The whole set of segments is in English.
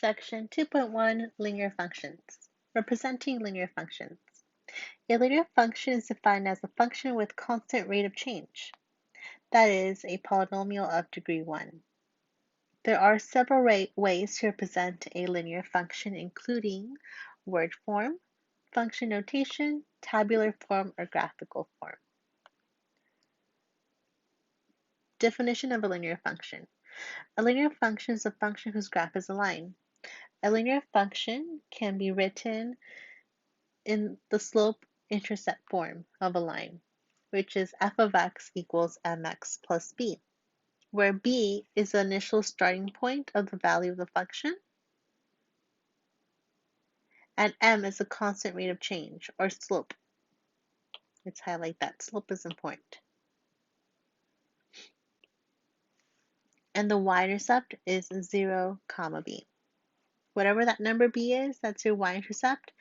Section 2.1 Linear Functions. Representing linear functions. A linear function is defined as a function with constant rate of change, that is, a polynomial of degree 1. There are several ways to represent a linear function, including word form, function notation, tabular form, or graphical form. Definition of a linear function. A linear function is a function whose graph is a line. A linear function can be written in the slope-intercept form of a line, which is f of x equals mx plus b, where b is the initial starting point of the value of the function, and m is the constant rate of change, or slope. Let's highlight that. Slope is important. And the y-intercept is 0, comma b. Whatever that number b is, that's your y-intercept,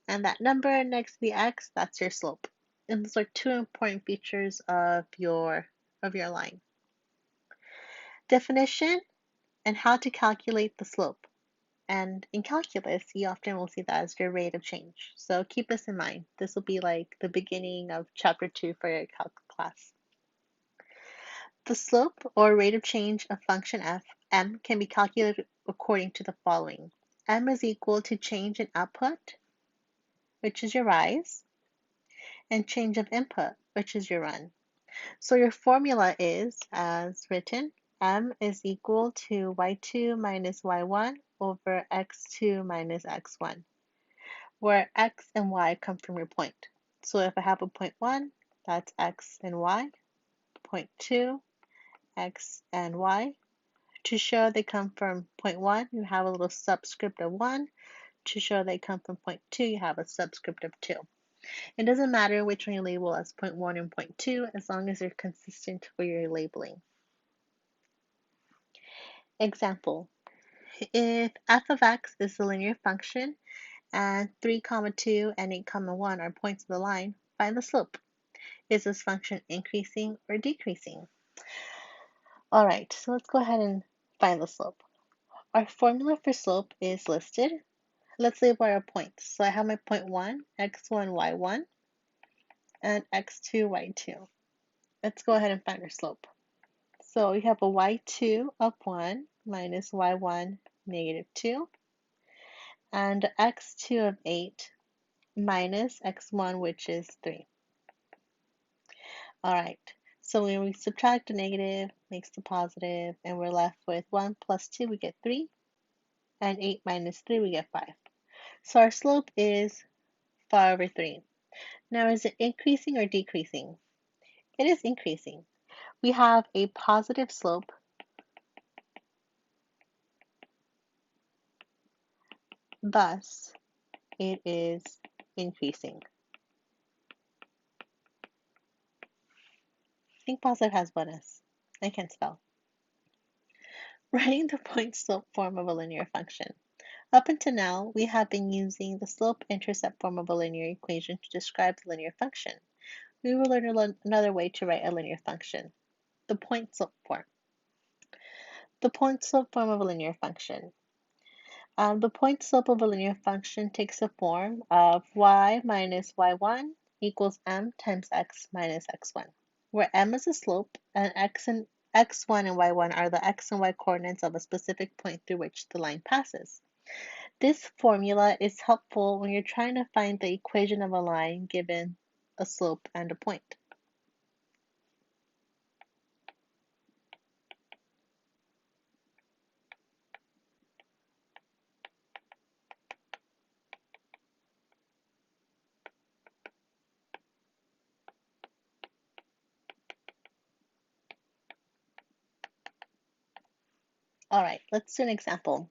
and that number next to the x, that's your slope. And those are two important features of your line. Definition and how to calculate the slope. And in calculus, you often will see that as your rate of change. So keep this in mind. This will be like the beginning of chapter 2 for your calc class. The slope or rate of change of function f, m, can be calculated according to the following. M is equal to change in output, which is your rise, and change of input, which is your run. So your formula is, as written, m is equal to y2 minus y1 over x2 minus x1, where x and y come from your point. So if I have a point 1, that's x and y, point 2, x and y. To show they come from point 1, you have a little subscript of 1. To show they come from point 2, you have a subscript of 2. It doesn't matter which one you label as point 1 and point 2, as long as they're consistent with your labeling. Example, if f of x is a linear function and 3, 2 and 8, 1 are points of the line, find the slope. Is this function increasing or decreasing? All right, so let's go ahead and find the slope. Our formula for slope is listed. Let's label our points. So I have my point 1, x1, y1, and x2, y2. Let's go ahead and find our slope. So we have a y2 of 1 minus y1 negative 2, and x2 of 8 minus x1, which is 3. All right, so when we subtract the negative, makes the positive, and we're left with 1 plus 2, we get 3, and 8 minus 3, we get 5. So our slope is 5 over 3. Now, is it increasing or decreasing? It is increasing. We have a positive slope, thus it is increasing. I think positive has one S. I can't spell. Writing the point-slope form of a linear function. Up until now, we have been using the slope-intercept form of a linear equation to describe the linear function. We will learn another way to write a linear function, the point-slope form. The point-slope form of a linear function. The point-slope of a linear function takes the form of y minus y1 equals m times x minus x1, where m is the slope and x1 and y1 are the x and y coordinates of a specific point through which the line passes. This formula is helpful when you're trying to find the equation of a line given a slope and a point. All right, let's do an example.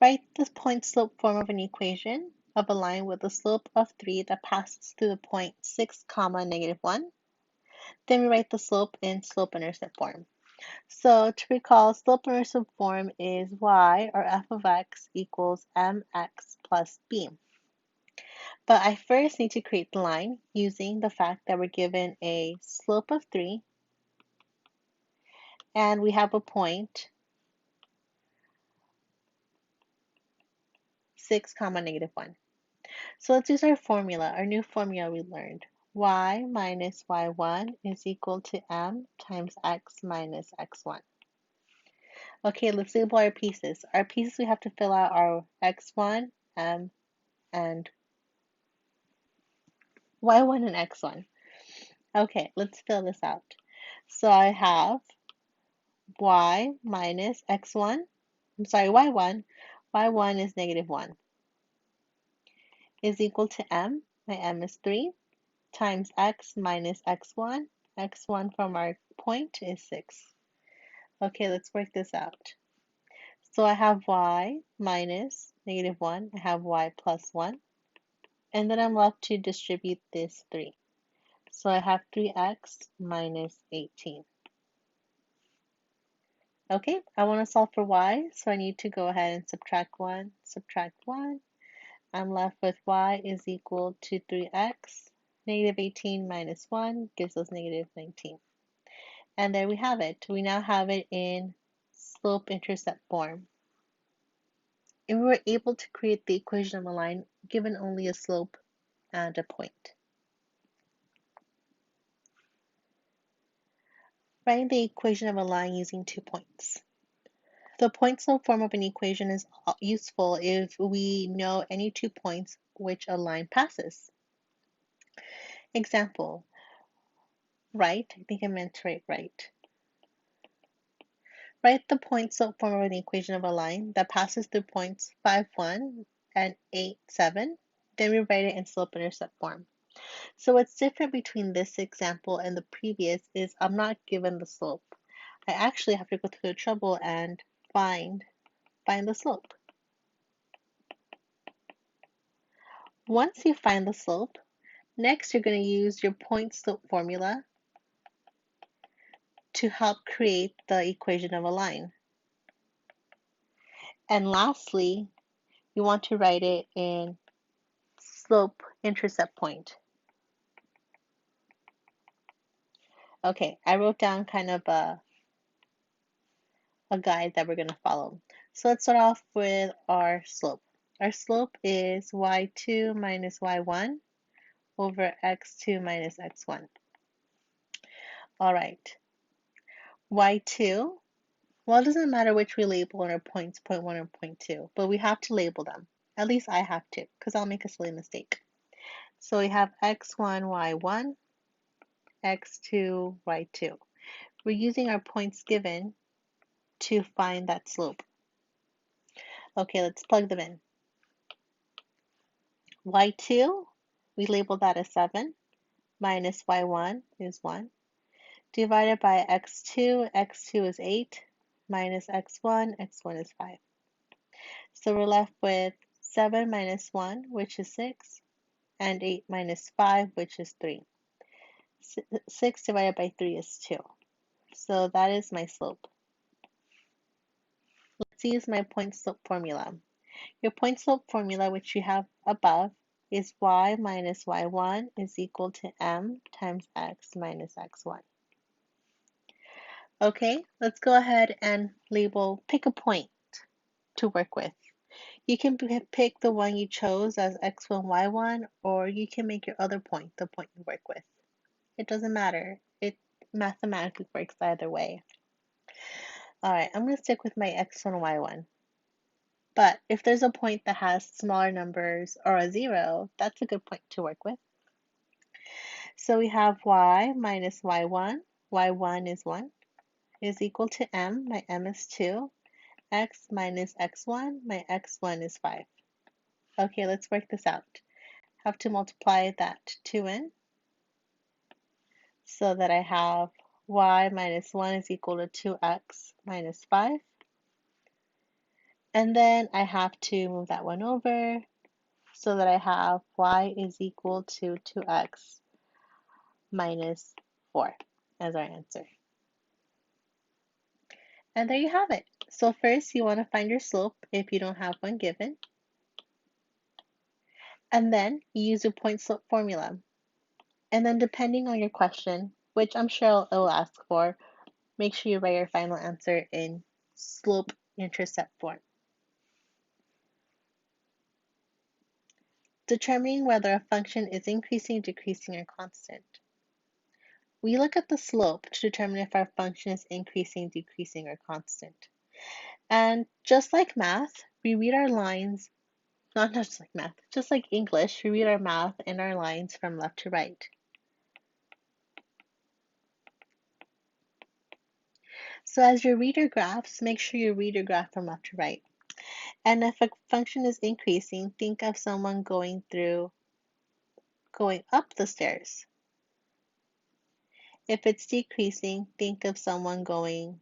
Write the point-slope form of an equation of a line with a slope of 3 that passes through the point 6, negative 1. Then we write the slope in slope-intercept form. So to recall, slope-intercept form is y, or f of x, equals mx plus b. But I first need to create the line using the fact that we're given a slope of 3 and we have a point 6 comma negative 1. So let's use our formula, our new formula we learned. Y minus y1 is equal to m times x minus x1. Okay, let's label our pieces. Our pieces we have to fill out are x1, m, and y1 and x1. Okay, let's fill this out. So I have y minus x1, I'm sorry, y1 is negative 1, is equal to m, my m is 3, times x minus x1 from our point is 6. Okay, let's work this out. So I have y minus negative 1, I have y plus 1, and then I'm left to distribute this 3. So I have 3x minus 18. Okay, I want to solve for y, so I need to go ahead and subtract 1, subtract 1. I'm left with y is equal to 3x. Negative 18 minus 1 gives us negative 19. And there we have it. We now have it in slope-intercept form. And we were able to create the equation of a line given only a slope and a point. Writing the equation of a line using 2 points. The point-slope form of an equation is useful if we know any 2 points which a line passes. Example, right, I think I meant to write right. Write the point-slope form of an equation of a line that passes through points 5, 1 and 8, 7. Then we write it in slope-intercept form. So what's different between this example and the previous is I'm not given the slope. I actually have to go through the trouble and find the slope. Once you find the slope, next you're going to use your point-slope formula to help create the equation of a line. And lastly, you want to write it in slope-intercept point. Okay, I wrote down kind of a guide that we're going to follow. So let's start off with our slope. Our slope is y2 minus y1 over x2 minus x1. All right, y2, well, it doesn't matter which we label in our points, point 1 or point 2, but we have to label them. At least I have to, because I'll make a silly mistake. So we have x1, y1, x2, y2. We're using our points given to find that slope. Okay, let's plug them in. Y2, we label that as 7, minus y1 is 1, divided by x2, x2 is 8, minus x1, x1 is 5. So we're left with 7 minus 1, which is 6, and 8 minus 5, which is 3. 6 divided by 3 is 2. So that is my slope. Let's use my point-slope formula. Your point-slope formula, which you have above, is y minus y1 is equal to m times x minus x1. Okay, let's go ahead and pick a point to work with. You can pick the one you chose as x1, y1, or you can make your other point the point you work with. It doesn't matter. It mathematically works either way. All right, I'm going to stick with my x1, y1. But if there's a point that has smaller numbers or a 0, that's a good point to work with. So we have y minus y1 is 1, is equal to m, my m is 2, x minus x1, my x1 is 5. Okay, let's work this out. Have to multiply that 2 in, so that I have y minus 1 is equal to 2x minus 5. And then I have to move that one over, so that I have y is equal to 2x minus 4 as our answer. And there you have it. So first you want to find your slope if you don't have one given. And then you use your point slope formula. And then depending on your question, which I'm sure it will ask for, make sure you write your final answer in slope intercept form. determining whether a function is increasing, decreasing, or constant. We look at the slope to determine if our function is increasing, decreasing, or constant. And just like math, we read our lines, not just like math, just like English, we read our math and our lines from left to right. So as you read your graphs, make sure you read your graph from left to right. And if a function is increasing, think of someone going up the stairs. If it's decreasing, think of someone going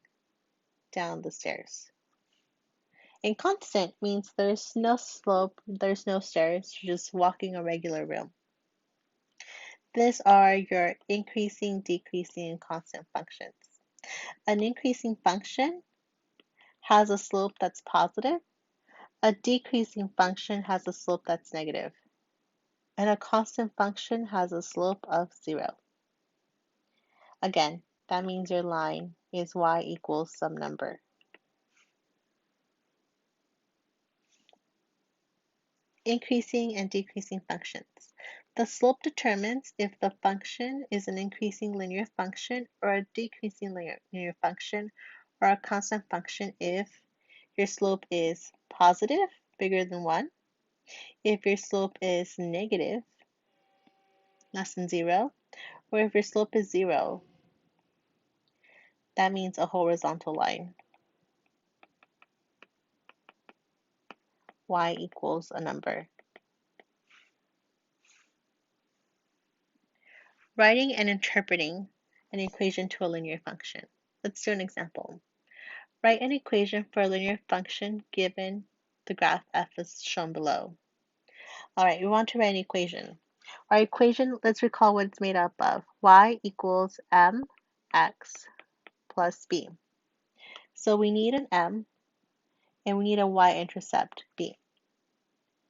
down the stairs. And constant means there's no slope, there's no stairs, you're just walking a regular room. These are your increasing, decreasing, and constant functions. An increasing function has a slope that's positive. A decreasing function has a slope that's negative. And a constant function has a slope of 0. Again, that means your line is y equals some number. Increasing and decreasing functions. The slope determines if the function is an increasing linear function or a decreasing linear function or a constant function if your slope is positive, bigger than 1, if your slope is negative, less than 0, or if your slope is 0, that means a horizontal line. Y equals a number. Writing and interpreting an equation to a linear function. Let's do an example. Write an equation for a linear function given the graph f is shown below. All right, we want to write an equation. Our equation, let's recall what it's made up of. Y equals mx plus b. So we need an m and we need a y-intercept b.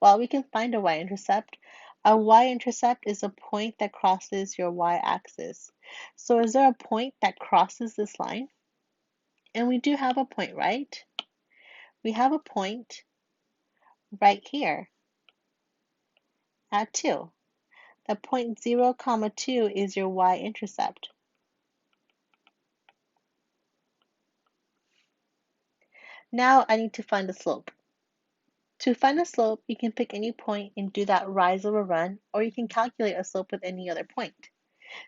Well, we can find a y-intercept. A y-intercept is a point that crosses your y-axis. So is there a point that crosses this line? And we do have a point, right? We have a point right here at 2. The point 0, 2 is your y-intercept. Now I need to find the slope. To find a slope, you can pick any point and do that rise over run, or you can calculate a slope with any other point.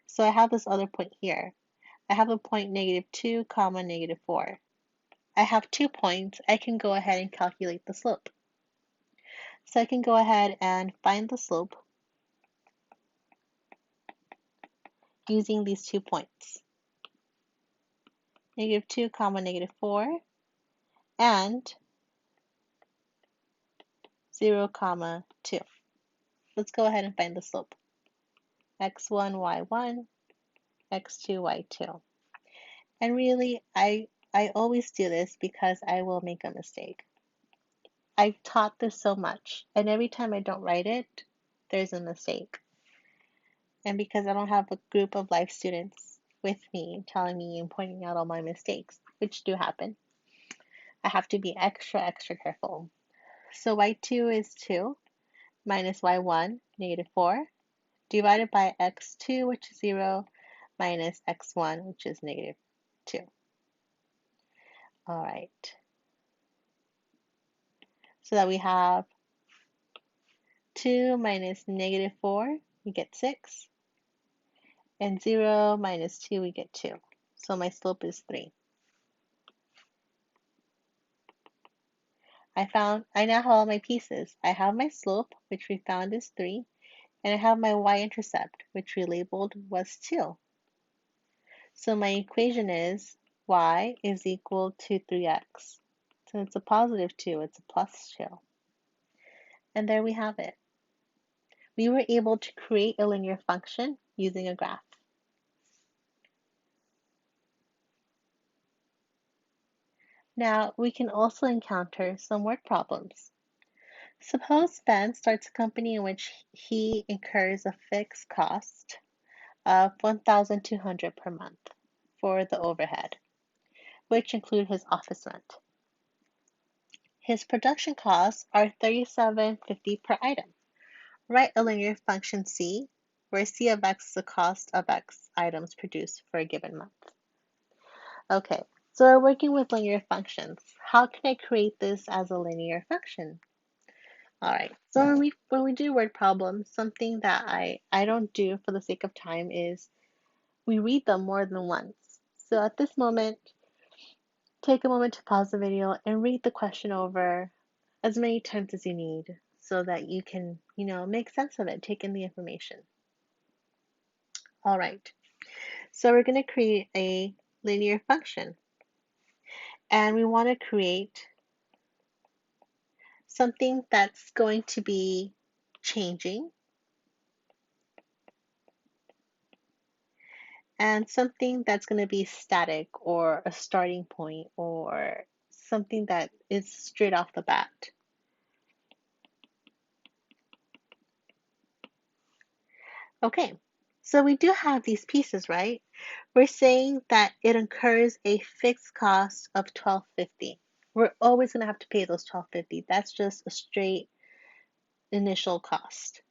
So I have this other point here. I have a point -2, -4. I have 2 points. I can go ahead and calculate the slope. So I can go ahead and find the slope using these 2 points. -2, -4, and 0, 2. Let's go ahead and find the slope. x1, y1, x2, y2. And really, I always do this because I will make a mistake. I've taught this so much, and every time I don't write it, there's a mistake. And because I don't have a group of life students with me telling me and pointing out all my mistakes, which do happen, I have to be extra, extra careful. So y2 is 2 minus y1, -4, divided by x2, which is 0, minus x1, which is -2. All right. So that we have 2 minus -4, we get 6. And 0 minus 2, we get 2. So my slope is 3. I now have all my pieces. I have my slope, which we found is 3, and I have my y-intercept, which we labeled was 2. So my equation is y is equal to 3x. So it's a positive 2, it's a plus 2. And there we have it. We were able to create a linear function using a graph. Now, we can also encounter some word problems. Suppose Ben starts a company in which he incurs a fixed cost of $1,200 per month for the overhead, which include his office rent. His production costs are $37.50 per item, Write a linear function C, where C of x is the cost of x items produced for a given month. Okay, so we're working with linear functions. How can I create this as a linear function? All right, so when we do word problems, something that I don't do for the sake of time is we read them more than once. So at this moment, take a moment to pause the video and read the question over as many times as you need so that you can, make sense of it, take in the information. All right, so we're going to create a linear function, and we want to create something that's going to be changing and something that's going to be static or a starting point or something that is straight off the bat. Okay, so we do have these pieces, right? We're saying that it incurs a fixed cost of $12.50. We're always going to have to pay those $12.50. That's just a straight initial cost.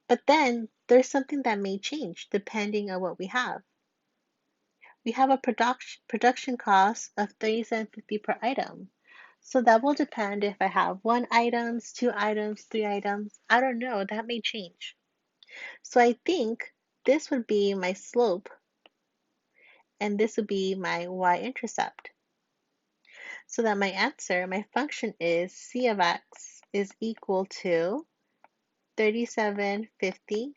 But then there's something that may change depending on what we have. We have a production cost of $37.50 per item. So that will depend if I have 1 items, 2 items, 3 items. I don't know, that may change. So I think this would be my slope and this would be my y-intercept. So that my answer, my function is c of x is equal to 37.50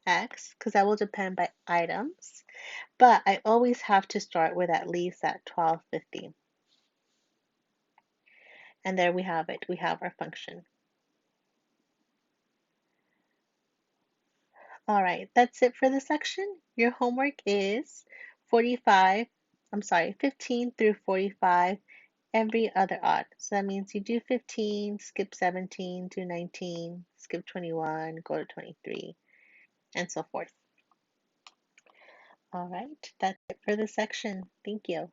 x, because that will depend by items, but I always have to start with at least that 12.50. And there we have it. We have our function. All right, that's it for this section. Your homework is 15 through 45, every other odd. So that means you do 15, skip 17, do 19, skip 21, go to 23, and so forth. All right, that's it for this section. Thank you.